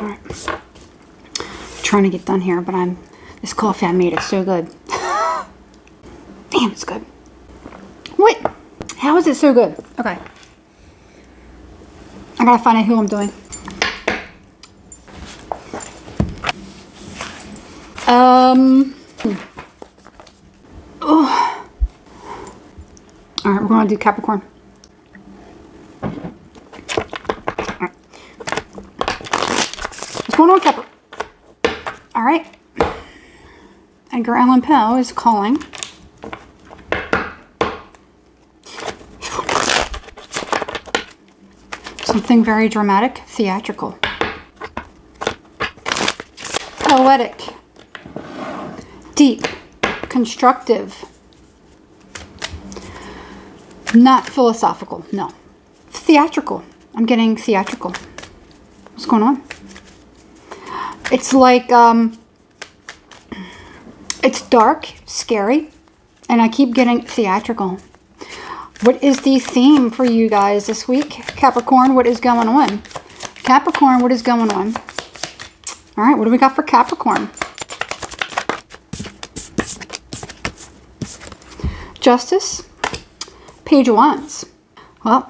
All right. Trying to get done here, but this coffee I made is so good. Damn, it's good. What? How is it so good? Okay. I gotta find out who I'm doing. Oh. All right, we're gonna do Capricorn. All right. What's going on, Capricorn? All right. Edgar Allan Poe is calling. Something very dramatic, theatrical, poetic, deep, constructive, not philosophical, no. Theatrical. I'm getting theatrical. What's going on? It's like, it's dark, scary, and I keep getting theatrical. What is the theme for you guys this week? Capricorn, what is going on? Capricorn, what is going on? All right, what do we got for Capricorn? Justice, Page of Wands. Well,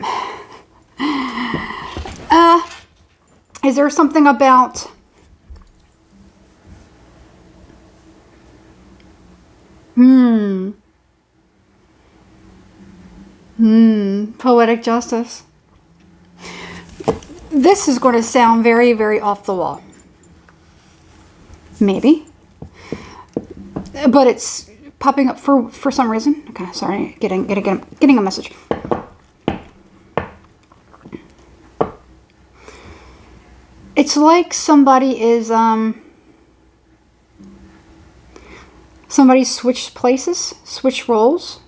is there something about poetic justice? This is going to sound very, very off the wall. Maybe. But it's popping up for some reason. Okay, sorry. Getting a message. It's like somebody is somebody switched places, switched roles.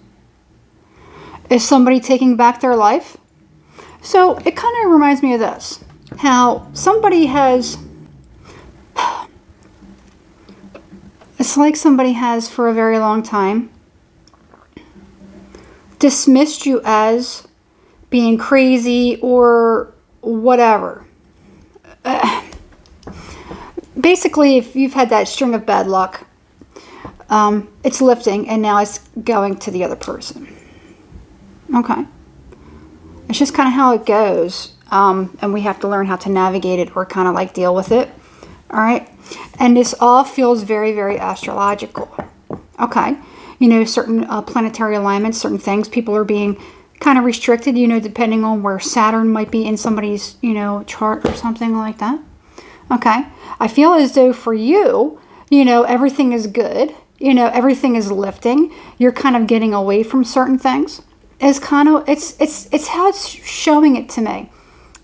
Is somebody taking back their life? So it kind of reminds me of this. How somebody has... It's like somebody has for a very long time dismissed you as being crazy or whatever. Basically, if you've had that string of bad luck, it's lifting and now it's going to the other person. Okay. It's just kind of how it goes. And we have to learn how to navigate it or kind of like deal with it. All right. And this all feels very, very astrological. Okay. You know, certain planetary alignments, certain things, people are being kind of restricted, you know, depending on where Saturn might be in somebody's, you know, chart or something like that. Okay. I feel as though for you, you know, everything is good. You know, everything is lifting. You're kind of getting away from certain things. It's kind of, it's how it's showing it to me.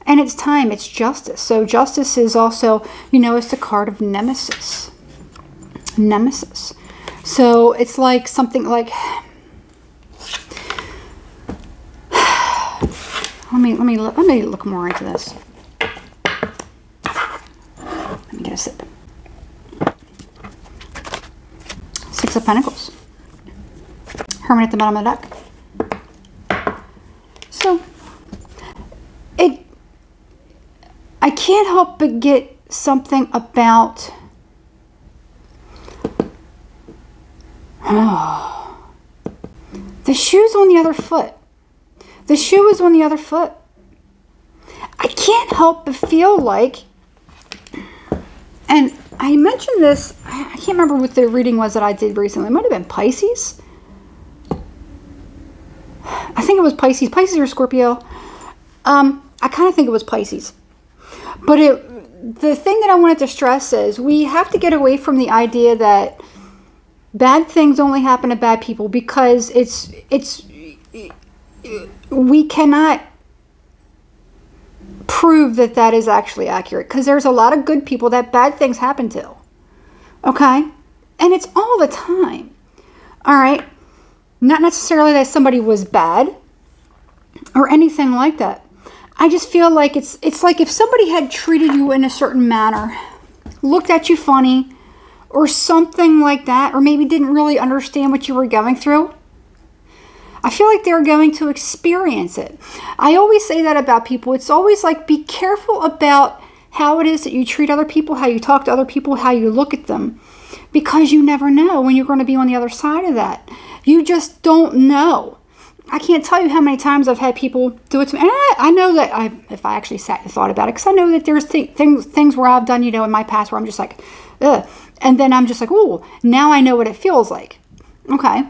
And it's time, it's justice. So justice is also, you know, it's the card of nemesis. Nemesis. So it's like something like, let me look more into this. Let me get a sip. Six of Pentacles. Hermit at the bottom of the deck. So, I can't help but get something about, the shoe's on the other foot. The shoe is on the other foot. I can't help but feel like, and I mentioned this, I can't remember what the reading was that I did recently. It might have been Pisces. I think it was Pisces. Pisces or Scorpio. I kind of think it was Pisces. But the thing that I wanted to stress is we have to get away from the idea that bad things only happen to bad people, because we cannot prove that that is actually accurate, because there's a lot of good people that bad things happen to. Okay? And it's all the time. All right? Not necessarily that somebody was bad or anything like that. I just feel like it's like if somebody had treated you in a certain manner, looked at you funny, or something like that, or maybe didn't really understand what you were going through, I feel like they're going to experience it. I always say that about people. It's always like, be careful about how it is that you treat other people, how you talk to other people, how you look at them. Because you never know when you're going to be on the other side of that. You just don't know. I can't tell you how many times I've had people do it to me. And I know that if I actually sat and thought about it, because I know that there's things where I've done, in my past where I'm just like, ugh. And then I'm just like, oh, now I know what it feels like. Okay.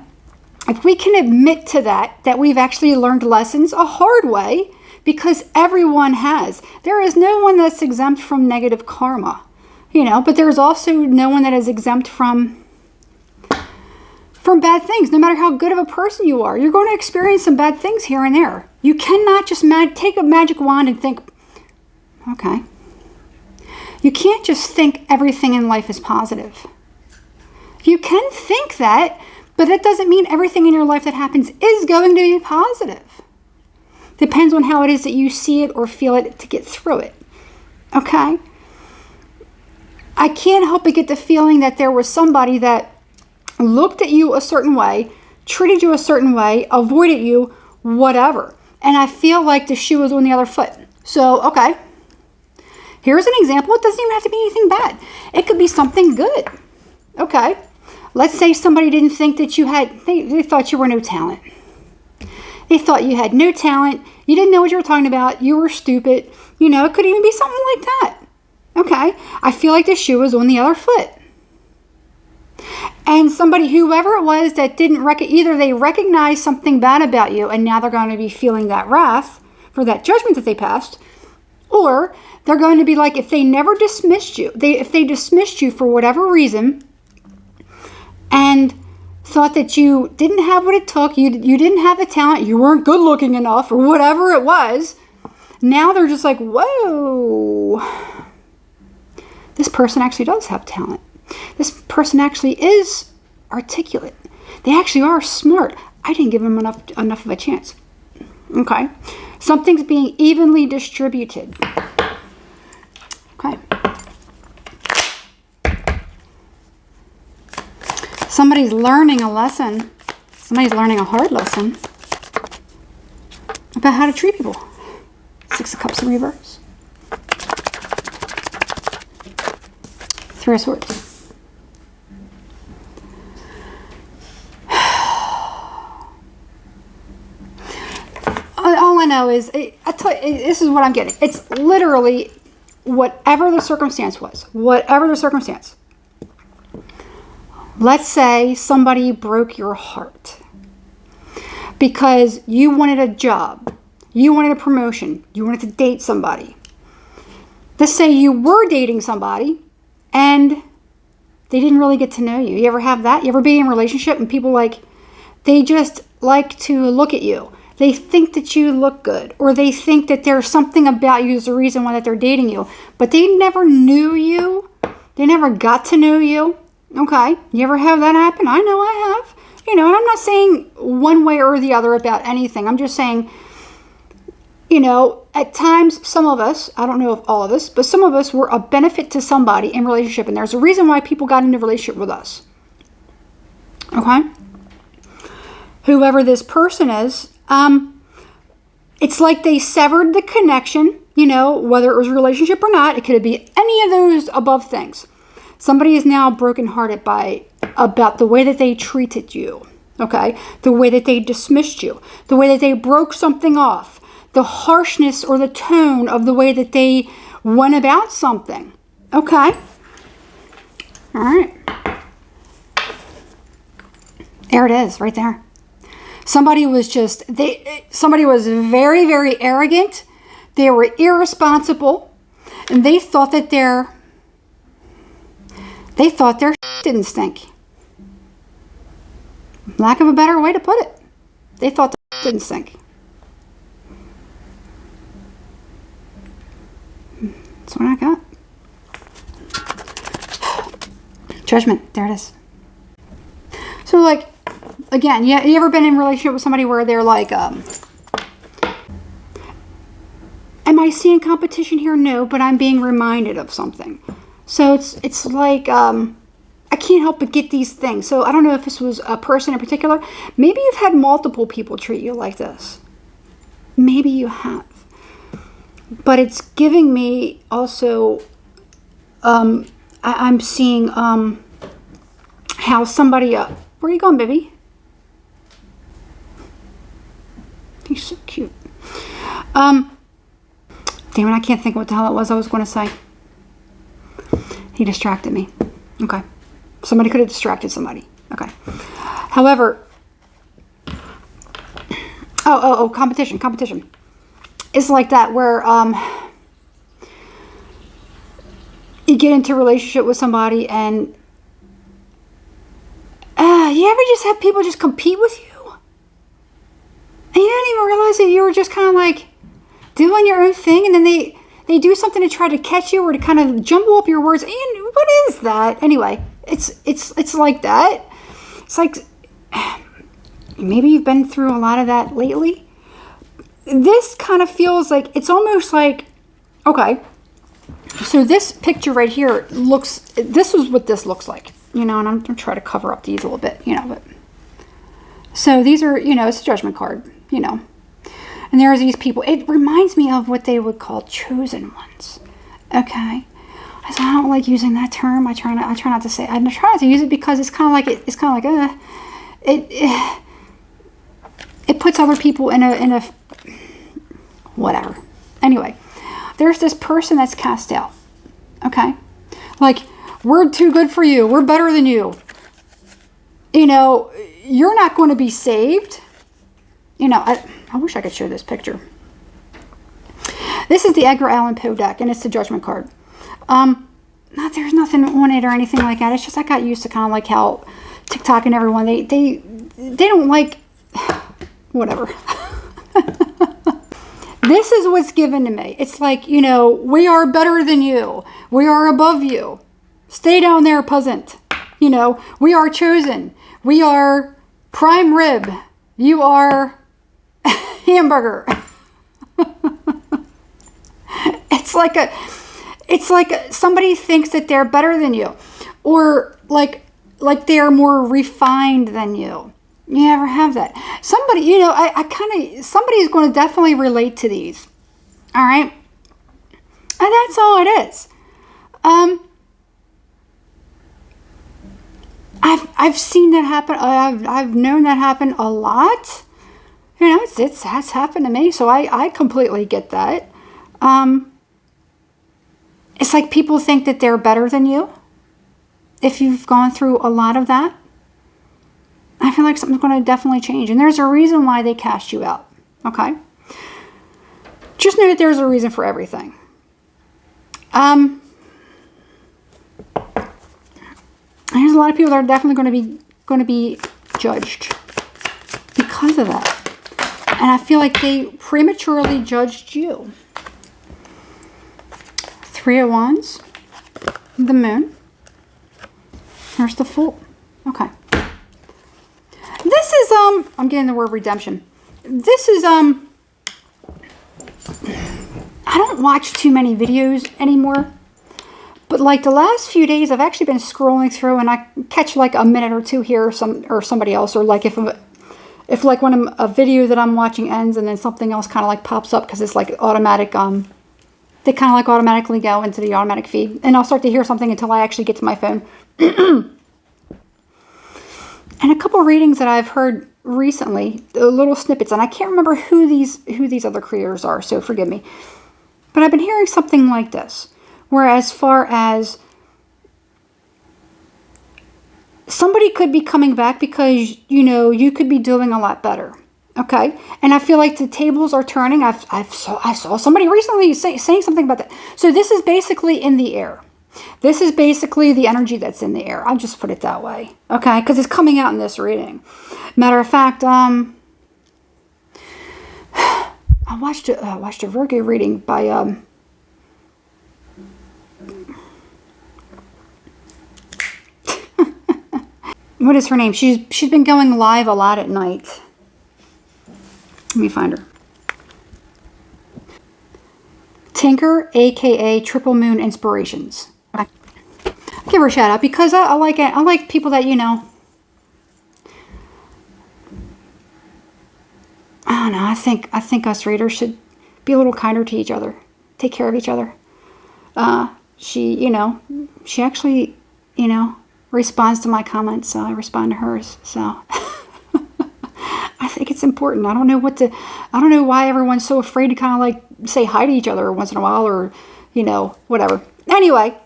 If we can admit to that we've actually learned lessons a hard way, because everyone has. There is no one that's exempt from negative karma, but there's also no one that is exempt from bad things. No matter how good of a person you are, you're going to experience some bad things here and there. You cannot just take a magic wand and think, okay. You can't just think everything in life is positive. You can think that, but that doesn't mean everything in your life that happens is going to be positive. Depends on how it is that you see it or feel it to get through it. Okay? I can't help but get the feeling that there was somebody that looked at you a certain way, treated you a certain way, avoided you, whatever. And I feel like the shoe was on the other foot. So, okay. Here's an example. It doesn't even have to be anything bad. It could be something good. Okay. Let's say somebody didn't think that you had, they thought you were no talent. They thought you had no talent. You didn't know what you were talking about. You were stupid. It could even be something like that. Okay. I feel like the shoe was on the other foot. And whoever it was that didn't either they recognized something bad about you and now they're going to be feeling that wrath for that judgment that they passed, or they're going to be like, if they never dismissed you, if they dismissed you for whatever reason and thought that you didn't have what it took, you didn't have the talent, you weren't good looking enough, or whatever it was, now they're just like, whoa, this person actually does have talent. This person actually is articulate. They actually are smart. I didn't give them enough of a chance. Okay. Something's being evenly distributed. Okay. Somebody's learning a lesson. Somebody's learning a hard lesson about how to treat people. 6 of Cups in reverse. 3 of Swords. All I know is, I tell you, this is what I'm getting. It's literally whatever the circumstance was. Whatever the circumstance. Let's say somebody broke your heart because you wanted a job. You wanted a promotion. You wanted to date somebody. Let's say you were dating somebody and they didn't really get to know you. You ever have that? You ever be in a relationship and people they just like to look at you. They think that you look good, or they think that there's something about you is the reason why that they're dating you, but they never knew you. They never got to know you. Okay. You ever have that happen? I know I have. And I'm not saying one way or the other about anything. I'm just saying, at times, some of us, I don't know if all of us, but some of us were a benefit to somebody in relationship, and there's a reason why people got into a relationship with us. Okay? Whoever this person is, it's like they severed the connection, whether it was a relationship or not. It could be any of those above things. Somebody is now brokenhearted about the way that they treated you, okay? The way that they dismissed you, the way that they broke something off, the harshness or the tone of the way that they went about something, okay? All right. There it is, right there. Somebody was very, very arrogant. They were irresponsible, and they thought their didn't stink. Lack of a better way to put it. They thought their didn't stink. That's what I got. Judgment. There it is. So, again, you ever been in a relationship with somebody where they're like, am I seeing competition here? No, but I'm being reminded of something. So it's like, I can't help but get these things. So I don't know if this was a person in particular. Maybe you've had multiple people treat you like this. Maybe you have. But it's giving me also, I'm seeing how somebody, where are you going, baby? He's so cute. Damn it, I can't think what the hell it was I was going to say. He distracted me. Okay. Somebody could have distracted somebody. Okay. However, competition. It's like that where you get into a relationship with somebody and you ever just have people just compete with you? And you didn't even realize that you were just kind of like doing your own thing, and then they do something to try to catch you or to kind of jumble up your words. And what is that? Anyway, it's like that. It's like maybe you've been through a lot of that lately. This kind of feels like it's almost like, okay, so this picture right here this is what this looks like, you know, and I'm going to try to cover up these a little bit, you know, but so these are, you know, it's a judgment card, you know, and there's these people. It reminds me of what they would call chosen ones. Okay. I don't like using that term. I try not to say, I try not to use it because it's kind of like, it puts other people in a, whatever. Anyway, there's this person that's cast out. Okay. Like, we're too good for you. We're better than you. You know, you're not going to be saved. You know, I wish I could show this picture. This is the Edgar Allan Poe deck, and it's the Judgment card. There's nothing on it or anything like that. It's just I got used to kind of like how TikTok and everyone, they don't like, whatever. This is what's given to me. It's like, you know, we are better than you. We are above you. Stay down there, peasant. You know, we are chosen. We are prime rib. You are hamburger. It's like somebody thinks that they're better than you, or like they are more refined than you. You ever have that? Somebody, you know, somebody's going to definitely relate to these. All right, and that's all it is. I've seen that happen. I've known that happen a lot. You know, that's happened to me, so I completely get that. It's like people think that they're better than you. If you've gone through a lot of that, I feel like something's going to definitely change. And there's a reason why they cast you out. Okay? Just know that there's a reason for everything. There's a lot of people that are definitely going to be judged because of that. And I feel like they prematurely judged you. Three of Wands, the Moon. Here's the Fool. Okay. This is, I'm getting the word redemption. This is, I don't watch too many videos anymore. But like the last few days, I've actually been scrolling through and I catch like a minute or two here or somebody else. Or like if like when a video that I'm watching ends and then something else kind of like pops up because it's like automatic, they kind of like automatically go into the automatic feed. And I'll start to hear something until I actually get to my phone. And a couple of readings that I've heard recently, little snippets, and I can't remember who these other creators are, so forgive me. But I've been hearing something like this, where as far as somebody could be coming back because, you know, you could be doing a lot better. Okay? And I feel like the tables are turning. I saw somebody recently saying something about that. So this is basically in the air. This is basically the energy that's in the air. I'll just put it that way. Okay? Because it's coming out in this reading. Matter of fact, I watched a Virgo reading by what is her name? She's been going live a lot at night. Let me find her. Tinker, aka Triple Moon Inspirations. Okay. Give her a shout out because I like it. I like people that, you know. I don't know. I think us readers should be a little kinder to each other. take care of each other. She actually, responds to my comments, so I respond to hers. So I think it's important. I don't know why everyone's so afraid to kind of like say hi to each other once in a while, or, whatever. Anyway,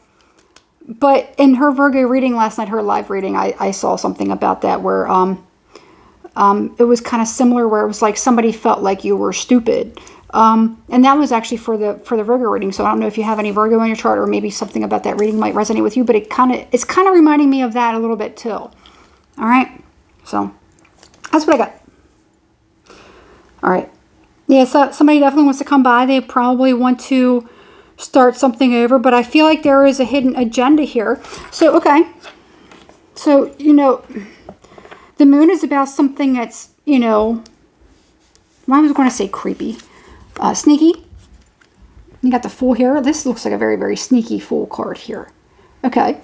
but in her Virgo reading last night, her live reading, I saw something about that where it was kind of similar, where it was like somebody felt like you were stupid. And that was actually for the Virgo reading. So I don't know if you have any Virgo in your chart, or maybe something about that reading might resonate with you, but it's kind of reminding me of that a little bit too. All right. So that's what I got. All right. Yeah. So somebody definitely wants to come by. They probably want to start something over, but I feel like there is a hidden agenda here. So, okay. So, the moon is about something that's, I was going to say creepy. Sneaky. You got the Fool here. This looks like a very, very sneaky Fool card here. Okay.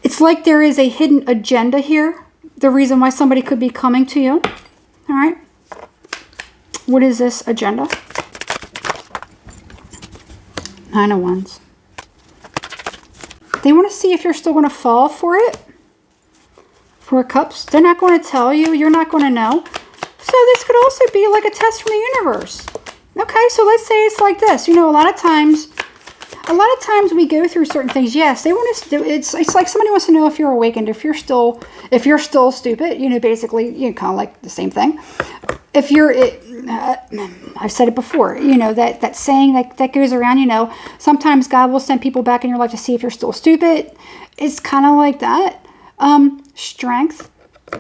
It's like there is a hidden agenda here. The reason why somebody could be coming to you. All right. What is this agenda? Nine of Wands. They want to see if you're still going to fall for it. Four of Cups. They're not going to tell you. You're not going to know. So this could also be like a test from the universe. Okay, so let's say it's like this. A lot of times we go through certain things. Yes, they want to. It's like somebody wants to know if you're awakened, if you're still stupid. Basically, kind of like the same thing. If you're, I've said it before. That saying that goes around. Sometimes God will send people back in your life to see if you're still stupid. It's kind of like that. Strength.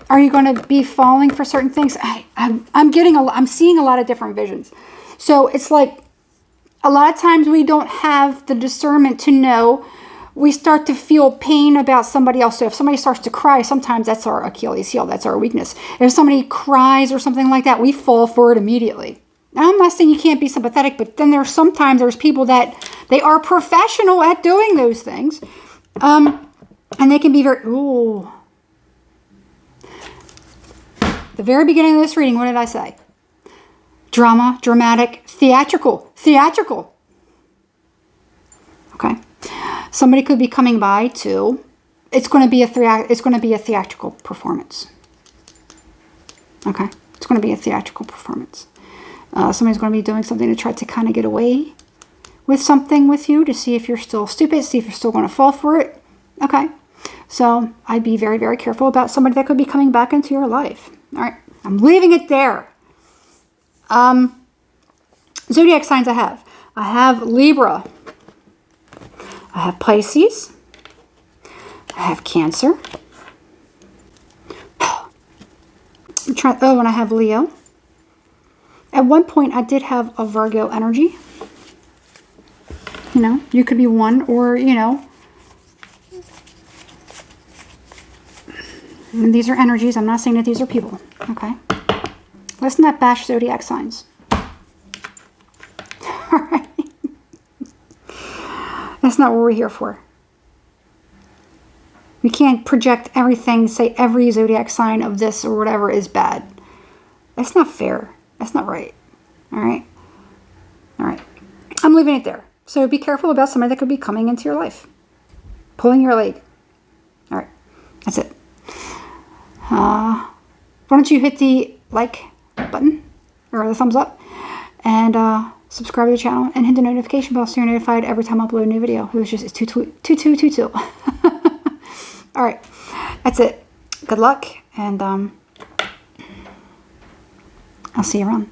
Are you going to be falling for certain things? I'm seeing a lot of different visions. So it's like a lot of times we don't have the discernment to know. We start to feel pain about somebody else. So if somebody starts to cry, sometimes that's our Achilles heel. That's our weakness. If somebody cries or something like that, we fall for it immediately. Now, I'm not saying you can't be sympathetic, but then there's people that they are professional at doing those things. And they can be very, ooh. The very beginning of this reading, what did I say? Drama, dramatic, theatrical. Theatrical. Okay. Somebody could be coming by to. It's going to be a theatrical performance. Okay. It's going to be a theatrical performance. Somebody's going to be doing something to try to kind of get away with something with you, to see if you're still stupid, see if you're still going to fall for it. Okay. So I'd be very, very careful about somebody that could be coming back into your life. All right. I'm leaving it there. Zodiac signs I have. I have Libra. I have Pisces. I have Cancer. And I have Leo. At one point, I did have a Virgo energy. You could be one, or, and these are energies. I'm not saying that these are people. Okay. Let's not bash zodiac signs. All right. That's not what we're here for. We can't project everything, say every zodiac sign of this or whatever is bad. That's not fair. That's not right. All right. All right. I'm leaving it there. So be careful about somebody that could be coming into your life. Pulling your leg. All right. That's it. Why don't you hit the like button or the thumbs up and subscribe to the channel and hit the notification bell so you're notified every time I upload a new video. It was just 2222. All right. That's it. Good luck, and I'll see you around.